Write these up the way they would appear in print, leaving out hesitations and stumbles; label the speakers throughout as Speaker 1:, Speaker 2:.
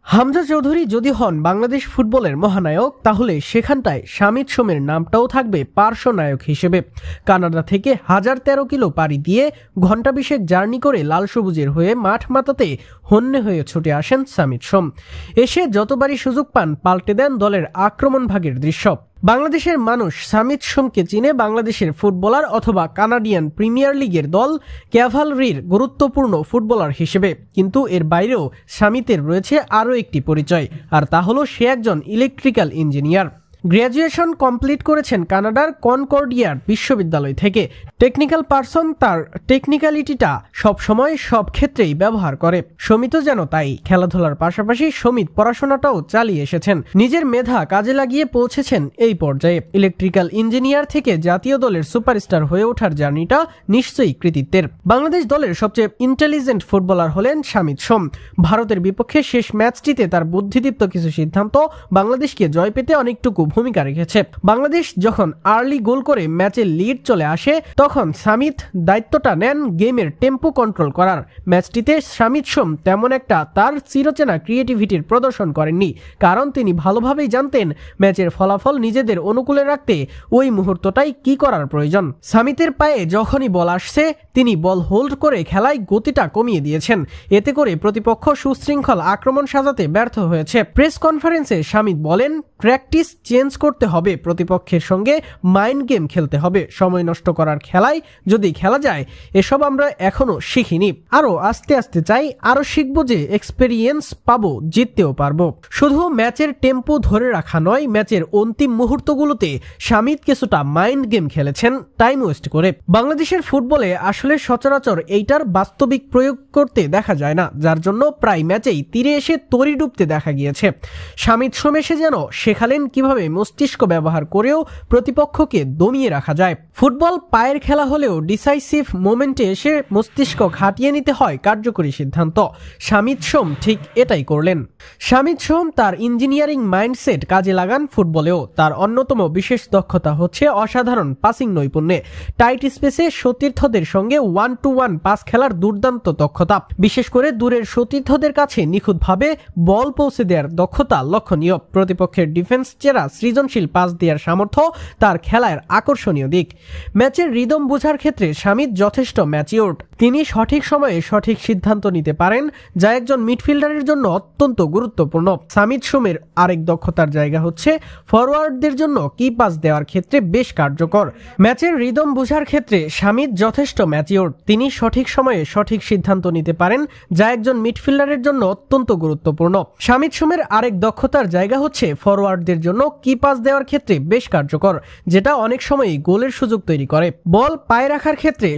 Speaker 1: হামজা চৌধুরী যদি হন বাংলাদেশ ফুটবলের মহানায়ক, তাহলে সেখানটায় শামিত সোমের নামটাও থাকবে পার্শ্বনায়ক হিসেবে। কানাডা থেকে 1013 কিলো পাড়ি দিয়ে ঘণ্টা 20 জার্নি করে লাল সবুজের হয়ে মাঠ মাতাতে হন্যে হয়ে ছুটে আসেন শামিত সোম। এসে যতবারই সুযোগ পান পাল্টে দেন দলের আক্রমণ ভাগের দৃশ্য। বাংলাদেশের মানুষ শামিত সোমকে চিনে বাংলাদেশের ফুটবলার অথবা কানাডিয়ান প্রিমিয়ার লিগের দল ক্যাভালরির গুরুত্বপূর্ণ ফুটবলার হিসেবে, কিন্তু এর বাইরেও শামিতের রয়েছে আরও একটি পরিচয়, আর তা হলো সে একজন ইলেকট্রিক্যাল ইঞ্জিনিয়ার। গ্র্যাজুয়েশন কমপ্লিট করেছেন কানাডার কনকর্ডিয়ার বিশ্ববিদ্যালয় থেকে। টেকনিক্যাল পারসন, তার টেকনিক্যালিটিটা সবসময় সব ক্ষেত্রেই ব্যবহার করে। সমিতও যেন তাই। খেলাধুলার পাশাপাশি সমিত পড়াশোনাটাও চালিয়ে এসেছেন। নিজের মেধা কাজে লাগিয়ে পৌঁছেছেন এই পর্যায়ে। ইলেকট্রিক্যাল ইঞ্জিনিয়ার থেকে জাতীয় দলের সুপারস্টার হয়ে ওঠার জার্নিটা নিশ্চয়ই কৃতিত্বের। বাংলাদেশ দলের সবচেয়ে ইন্টেলিজেন্ট ফুটবলার হলেন শামিত সোম। ভারতের বিপক্ষে শেষ ম্যাচটিতে তার বুদ্ধিদীপ্ত কিছু সিদ্ধান্ত বাংলাদেশকে জয় পেতে অনেকটুকু ভূমিকা রেখেছে। বাংলাদেশ যখন আর্লি গোল করে ম্যাচের লিড চলে আসে, তখন শামিত দায়িত্বটা নেন গেমের টেম্পো কন্ট্রোল করার। ম্যাচটিতে শামিত সোম তেমন একটা তার চিরচেনা ক্রিয়েটিভিটির প্রদর্শন করেননি, কারণ তিনি ভালোভাবেই জানতেন ম্যাচের ফলাফল নিজেদের অনুকূলে রাখতে ওই মুহূর্তটাই কি করার প্রয়োজন। শামিতের পায়ে যখনই বল আসছে, তিনি বল হোল্ড করে খেলায় গতিটা কমিয়ে দিয়েছেন। এতে করে প্রতিপক্ষ সুশৃঙ্খল আক্রমণ সাজাতে ব্যর্থ হয়েছে। প্রেস কনফারেন্সে শামিত বলেন, প্র্যাকটিস চেঞ্জ করতে হবে, প্রতিপক্ষের সঙ্গে মাইন্ড গেম খেলতে হবে। সময় নষ্ট করার খেলায় যদি খেলা যায়, এসব আমরা এখনো শিখিনি। আরো আস্তে আস্তে চাই, আরো শিখবো, যে এক্সপেরিয়েন্স পাবো, জিততেও পারবো। শুধু ম্যাচের টেম্পো ধরে রাখা নয়, ম্যাচের অন্তিম মুহূর্তগুলোতে শামিত কিছুটা মাইন্ড গেম খেলেছেন টাইম ওয়েস্ট করে। বাংলাদেশের ফুটবলে আসলে সচরাচর এইটার বাস্তবিক প্রয়োগ করতে দেখা যায় না, যার জন্য প্রায় ম্যাচেই তীরে এসে তরি ডুবতে দেখা গিয়েছে। শামিত সোম এসে যেন শেখালেন কিভাবে মস্তিষ্ক ব্যবহার করেও প্রতিপক্ষকে দমিয়ে রাখা যায়। ফুটবল পায়ের খেলা হলেও ডিসাইসিভ মোমেন্টে এসে মস্তিষ্ক খাটিয়ে নিতে হয় কার্যকরী সিদ্ধান্ত। শামিত সোম ঠিক এটাই করলেন। শামিত সোম তার ইঞ্জিনিয়ারিং মাইন্ডসেট কাজে লাগান ফুটবলেও। তার অন্যতম বিশেষ দক্ষতা হচ্ছে অসাধারণ পাসিং নৈপুণ্যে। টাইট স্পেসে সতীর্থদের সঙ্গে 1-to-1 পাস খেলার দুর্দান্ত দক্ষতা। বিশেষ করে দূরের সতীর্থদের কাছে নিখুঁতভাবে বল পৌঁছে দেওয়ার দক্ষতা লক্ষণীয়। প্রতিপক্ষের ডিফেন্স চেরা সৃজনশীল পাস দেওয়ার সামর্থ্য তার খেলার আকর্ষণীয় দিক। ম্যাচের রিদম বোঝার ক্ষেত্রে শামিত যথেষ্ট ম্যাচিওরড। তিনি সঠিক সময়ে সঠিক সিদ্ধান্ত নিতে পারেন, যা একজন মিডফিল্ডারের জন্য অত্যন্ত গুরুত্বপূর্ণ। শামিত সোমের আরেক দক্ষতার জায়গা হচ্ছে ফরওয়ার্ডদের জন্য কি পাস দেওয়ার ক্ষেত্রে বেশ কার্যকর। ম্যাচের রিদম বোঝার ক্ষেত্রে শামিত যথেষ্ট ম্যাচিওরড। তিনি সঠিক সময়ে সঠিক সিদ্ধান্ত নিতে পারেন, যা একজন মিডফিল্ডারের জন্য অত্যন্ত গুরুত্বপূর্ণ। শামিত সোমের আরেক দক্ষতার জায়গা হচ্ছে ফরওয়ার্ডদের জন্য কি পাস দেওয়ার ক্ষেত্রে বেশ কার্যকর, যেটা অনেক সময়ই গোলের সুযোগ তৈরি করে। বল পায়ে রাখার ক্ষেত্রে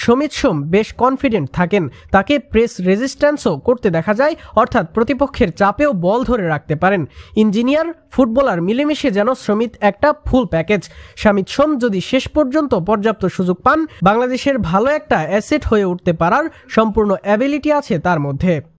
Speaker 1: শামিত সোম বেশ কনফিডেন্ট থাকেন। তাকে প্রেস রেজিস্ট্যান্সও করতে দেখা যায়, অর্থাৎ প্রতিপক্ষের চাপেও বল ধরে রাখতে পারেন। ইঞ্জিনিয়ার ফুটবলার মিলেমিশে যেন শামিত একটা ফুল প্যাকেজ। শামিত সোম যদি শেষ পর্যন্ত পর্যাপ্ত সুযোগ পান, বাংলাদেশের ভালো একটা অ্যাসেট হয়ে উঠতে পারার সম্পূর্ণ অ্যাবিলিটি আছে তার মধ্যে।